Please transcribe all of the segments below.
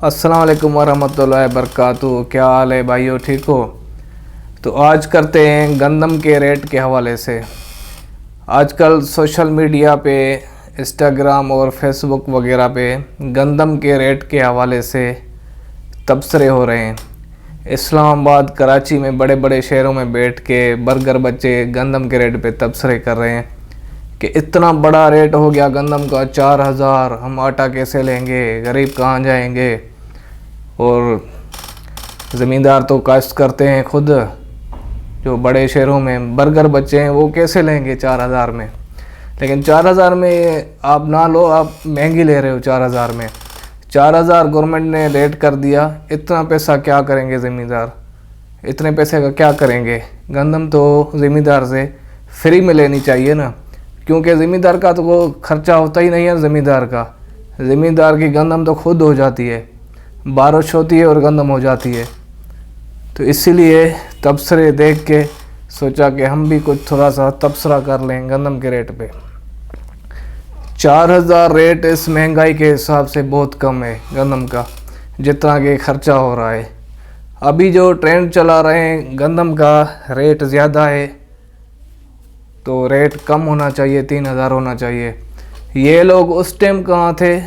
अस्सलाम वालेकुम वरहमतुल्लाहि वबरकातुहू। क्या हाल है भाइयों, ठीक हो? तो आज करते हैं गंदम के रेट के हवाले से। आजकल सोशल मीडिया पे, इंस्टाग्राम और फेसबुक वगैरह पे गंदम के रेट के हवाले से तबसरे हो रहे हैं। इस्लामाबाद, कराची में बड़े बड़े शहरों में बैठ के बर्गर बच्चे गंदम के रेट पे तबसरे कर रहे हैं कि इतना बड़ा रेट हो गया गंदम का, 4000, हम आटा कैसे लेंगे, गरीब कहाँ जाएंगे। और ज़मींदार तो काश्त करते हैं खुद, जो बड़े शहरों में बर्गर बच्चे हैं वो कैसे लेंगे 4000 में। लेकिन 4000 में आप ना लो, आप महंगी ले रहे हो। 4000 में 4000 गवर्नमेंट ने रेट कर दिया। इतना पैसा क्या करेंगे ज़मींदार? इतने पैसे का क्या करेंगे? गंदम तो ज़मींदार से फ्री में लेनी चाहिए ना, क्योंकि ज़मींदार का तो वो खर्चा होता ही नहीं है। ज़मींदार की गंदम तो खुद हो जाती है, बारिश होती है और गंदम हो जाती है। तो इसीलिए तबसरे देख के सोचा कि हम भी कुछ थोड़ा सा तबसरा कर लें गंदम के रेट पे। 4000 रेट इस महंगाई के हिसाब से बहुत कम है गंदम का, जितना कि खर्चा हो रहा है। अभी जो ट्रेंड चला रहे हैं गंदम का रेट ज़्यादा है, तो रेट कम होना चाहिए, 3000 होना चाहिए। ये लोग उस टाइम कहाँ थे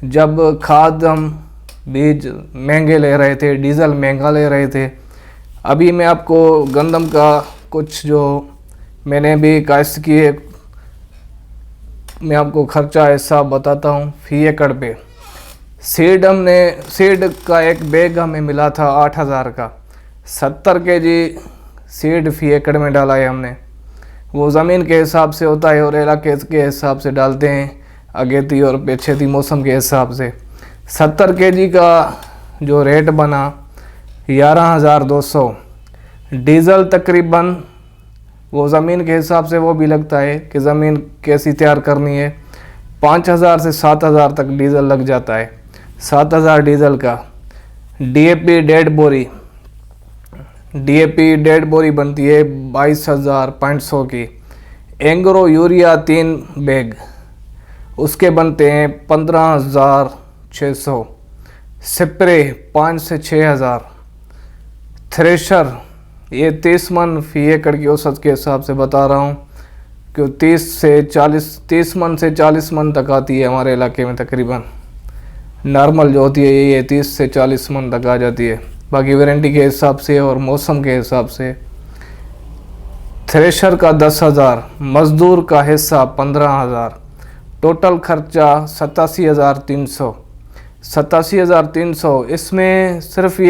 जब खाद, हम बीज महंगे ले रहे थे, डीज़ल महंगा ले रहे थे। अभी मैं आपको गंदम का कुछ जो मैंने भी काश्त किए, मैं आपको खर्चा हिसाब बताता हूँ फी एकड़ पे। सीड का एक बैग हमें मिला था 8000 का। 70 केजी सीड फी एकड़ में डाला है हमने। वो ज़मीन के हिसाब से होता है और इलाके के हिसाब से डालते हैं, अगेती और पीछेती मौसम के हिसाब से। 70 केजी का जो रेट बना 11200। डीज़ल तकरीबन वो ज़मीन के हिसाब से वो भी लगता है कि ज़मीन कैसी तैयार करनी है। 5000 से 7000 तक डीज़ल लग जाता है। 7000 डीज़ल का। डीएपी डेढ़ बोरी बनती है 22500 की। एंग्रो यूरिया 3 बैग, उसके बनते हैं 15600। स्प्रे 5 से 6000। थ्रेशर ये 30 मन फी एकड़ की औसत के हिसाब से बता रहा हूँ, क्यों 30 मन से 40 मन तक आती है हमारे इलाके में। तकरीबन नॉर्मल जो होती है ये 30 से 40 मन तक आ जाती है, बाकी वारंटी के हिसाब से और मौसम के हिसाब से। थ्रेशर का 10000, मज़दूर का हिस्सा 15000। टोटल खर्चा 87,300। 87,300। इसमें सिर्फ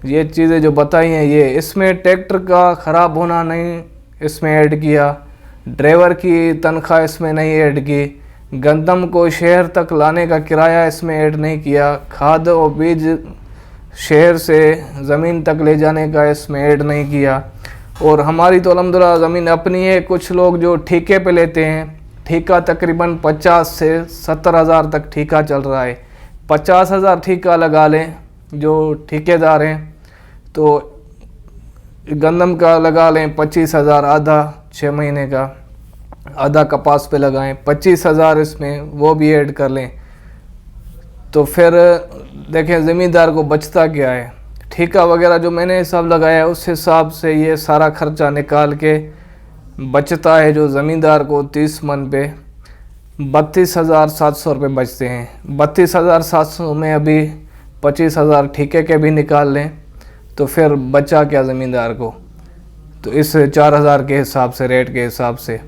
ये चीज़ें जो बताई हैं, ये इसमें ट्रैक्टर का ख़राब होना नहीं इसमें ऐड किया, ड्राइवर की तनख्वाह इसमें नहीं ऐड की, गंदम को शहर तक लाने का किराया इसमें ऐड नहीं किया, खाद और बीज शहर से ज़मीन तक ले जाने का इसमें ऐड नहीं किया। और हमारी तो अल्हम्दुलिल्लाह ज़मीन अपनी है। कुछ लोग जो ठेके पे लेते हैं, ठेका तकरीबन 50 से 70,000 तक ठेका चल रहा है। 50,000 ठेका लगा लें जो ठेकेदार हैं, तो गंदम का लगा लें 25,000, आधा 6 महीने का, आधा कपास पे लगाएं 25,000 इसमें वो भी ऐड कर लें। तो फिर देखें ज़मींदार को बचता क्या है। ठेका वगैरह जो मैंने हिसाब लगाया है उस हिसाब से ये सारा खर्चा निकाल के बचता है जो ज़मींदार को 30 मन पे 32,700 रुपये बचते हैं। 32,700 में अभी 25,000 ठेके के भी निकाल लें तो फिर बचा क्या ज़मींदार को। तो इस 4000 के हिसाब से, रेट के हिसाब से,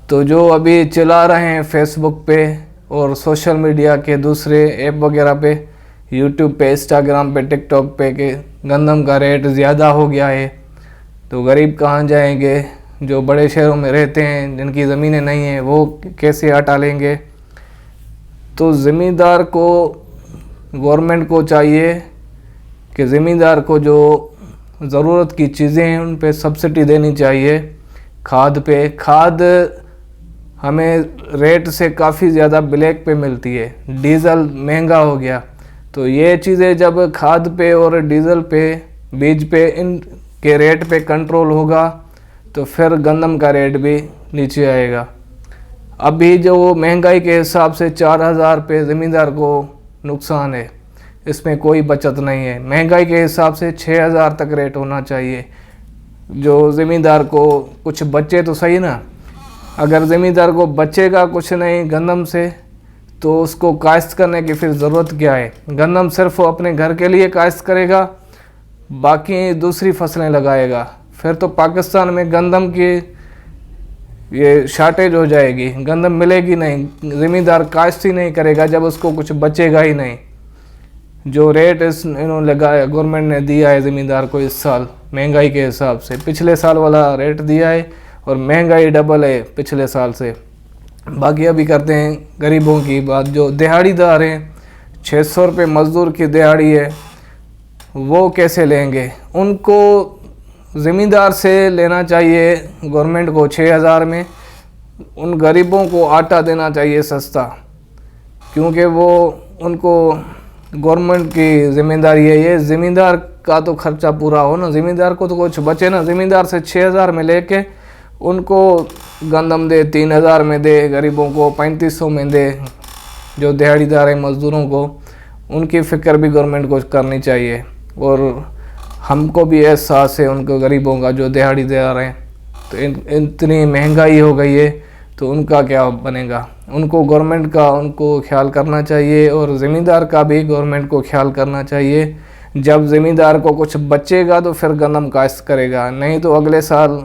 तो जो अभी चला रहे हैं फेसबुक पे और सोशल मीडिया के दूसरे ऐप वगैरह पे, यूट्यूब पे, इंस्टाग्राम पे, टिकटॉक पे, कि गंदम का रेट ज़्यादा हो गया है तो गरीब कहाँ जाएंगे। जो बड़े शहरों में रहते हैं, जिनकी ज़मीनें नहीं हैं, वो कैसे आटा लेंगे। तो ज़मींदार को, गवर्नमेंट को चाहिए कि ज़मींदार को जो ज़रूरत की चीज़ें हैं उन पे सब्सिडी देनी चाहिए। खाद पे, खाद हमें रेट से काफ़ी ज़्यादा ब्लैक पे मिलती है। डीज़ल महंगा हो गया, तो ये चीज़ें जब खाद पे और डीज़ल पे, बीज पे, इन के रेट पे कंट्रोल होगा तो फिर गंदम का रेट भी नीचे आएगा। अभी जो महंगाई के हिसाब से 4000 पे ज़मींदार को नुकसान है, इसमें कोई बचत नहीं है। महंगाई के हिसाब से 6,000 तक रेट होना चाहिए। जो ज़मींदार को कुछ बचे तो सही ना। अगर ज़मींदार को बचेगा कुछ नहीं गंदम से तो उसको काश्त करने की फिर ज़रूरत क्या है। गंदम सिर्फ अपने घर के लिए काश्त करेगा, बाकी दूसरी फसलें लगाएगा, फिर तो पाकिस्तान में गंदम की ये शार्टेज हो जाएगी, गंदम मिलेगी नहीं। ज़मींदार काश्त ही नहीं करेगा जब उसको कुछ बचेगा ही नहीं। जो रेट इन्होंने लगाया, गवर्नमेंट ने दिया है ज़मींदार को इस साल महंगाई के हिसाब से, पिछले साल वाला रेट दिया है और महंगाई डबल है पिछले साल से। बाकी अभी करते हैं गरीबों की बात। जो दिहाड़ीदार हैं, 600 रुपये मज़दूर की दिहाड़ी है, वो कैसे लेंगे? उनको ज़मींदार से लेना चाहिए गवर्नमेंट को 6,000 में। उन गरीबों को आटा देना चाहिए सस्ता, क्योंकि वो उनको गवर्नमेंट की ज़िम्मेदारी है। ये ज़मींदार का तो खर्चा पूरा हो ना, ज़मींदार को तो कुछ बचे ना। ज़मींदार से 6,000 में लेके उनको गंदम दे, 3,000 में दे, गरीबों को 3500 में दे। जो दिहाड़ीदार हैं मज़दूरों को, उनकी फ़िक्र भी गवर्नमेंट को करनी चाहिए। और हमको भी एहसास है उनको गरीबों का, जो दिहाड़ीदार हैं। तो इतनी महंगाई हो गई है तो उनका क्या बनेगा। उनको गवर्नमेंट का उनको ख्याल करना चाहिए और ज़मींदार का भी गवर्नमेंट को ख्याल करना चाहिए। जब ज़मींदार को कुछ बचेगा तो फिर गंदम काश्त करेगा, नहीं तो अगले साल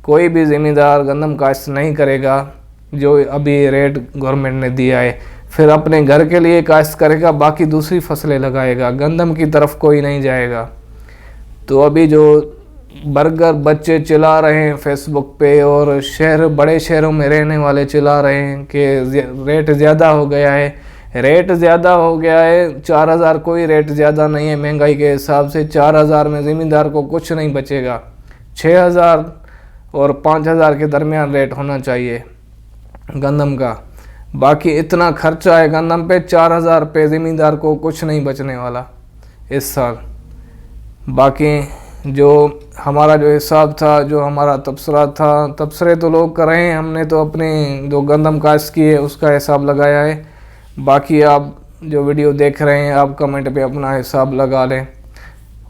कोई भी ज़मींदार गंदम काश्त नहीं करेगा। जो अभी रेट गवर्नमेंट ने दिया है, फिर अपने घर के लिए काश्त करेगा, बाकी दूसरी फसलें लगाएगा, गंदम की तरफ कोई नहीं जाएगा। तो अभी जो बर्गर बच्चे चिल्ला रहे हैं फेसबुक पे, और बड़े शहरों में रहने वाले चिल्ला रहे हैं कि रेट ज़्यादा हो गया है। रेट ज़्यादा हो गया है, 4,000 कोई रेट ज़्यादा नहीं है महंगाई के हिसाब से। 4,000 में ज़मींदार को कुछ नहीं बचेगा। 6,000 और 5,000 के दरमियान रेट होना चाहिए गंदम का। बाकी इतना खर्चा है गंदम पे, 4,000 पे ज़मींदार को कुछ नहीं बचने वाला इस साल। बाकी जो हमारा जो हिसाब था, जो हमारा तबसरा था, तबसरे तो लोग कर रहे हैं, हमने तो अपनी जो गंदम काश्त की है उसका हिसाब लगाया है। बाकी आप जो वीडियो देख रहे हैं, आप कमेंट पे अपना हिसाब लगा लें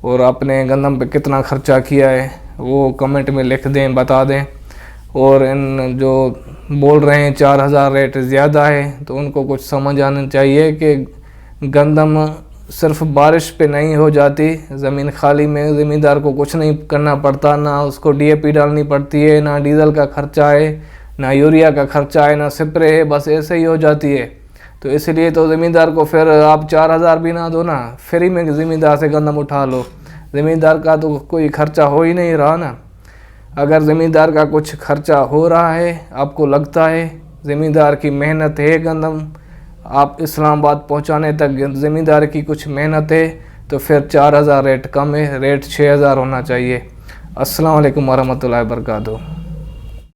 और अपने गंदम पे कितना खर्चा किया है वो कमेंट में लिख दें, बता दें। और इन जो बोल रहे हैं 4,000 रेट ज़्यादा है, तो उनको कुछ समझ आना चाहिए कि गंदम सिर्फ बारिश पे नहीं हो जाती। ज़मीन खाली में ज़मींदार को कुछ नहीं करना पड़ता, ना उसको डीएपी डालनी पड़ती है, ना डीजल का खर्चा है, ना यूरिया का खर्चा है, ना स्प्रे है, बस ऐसे ही हो जाती है। तो इसलिए तो ज़मींदार को फिर आप 4,000 भी ना दो ना, फ्री में ज़मींदार से गंदम उठा लो। ज़मींदार का तो कोई खर्चा हो ही नहीं रहा ना। अगर ज़मींदार का कुछ खर्चा हो रहा है, आपको लगता है ज़मींदार की मेहनत है गंदम आप इस्लामाबाद पहुंचाने तक, ज़मींदार की कुछ मेहनत है, तो फिर 4,000 रेट कम है, रेट 6,000 होना चाहिए। अस्सलाम वालेकुम वरहमतुल्लाहि वबरकातुहू।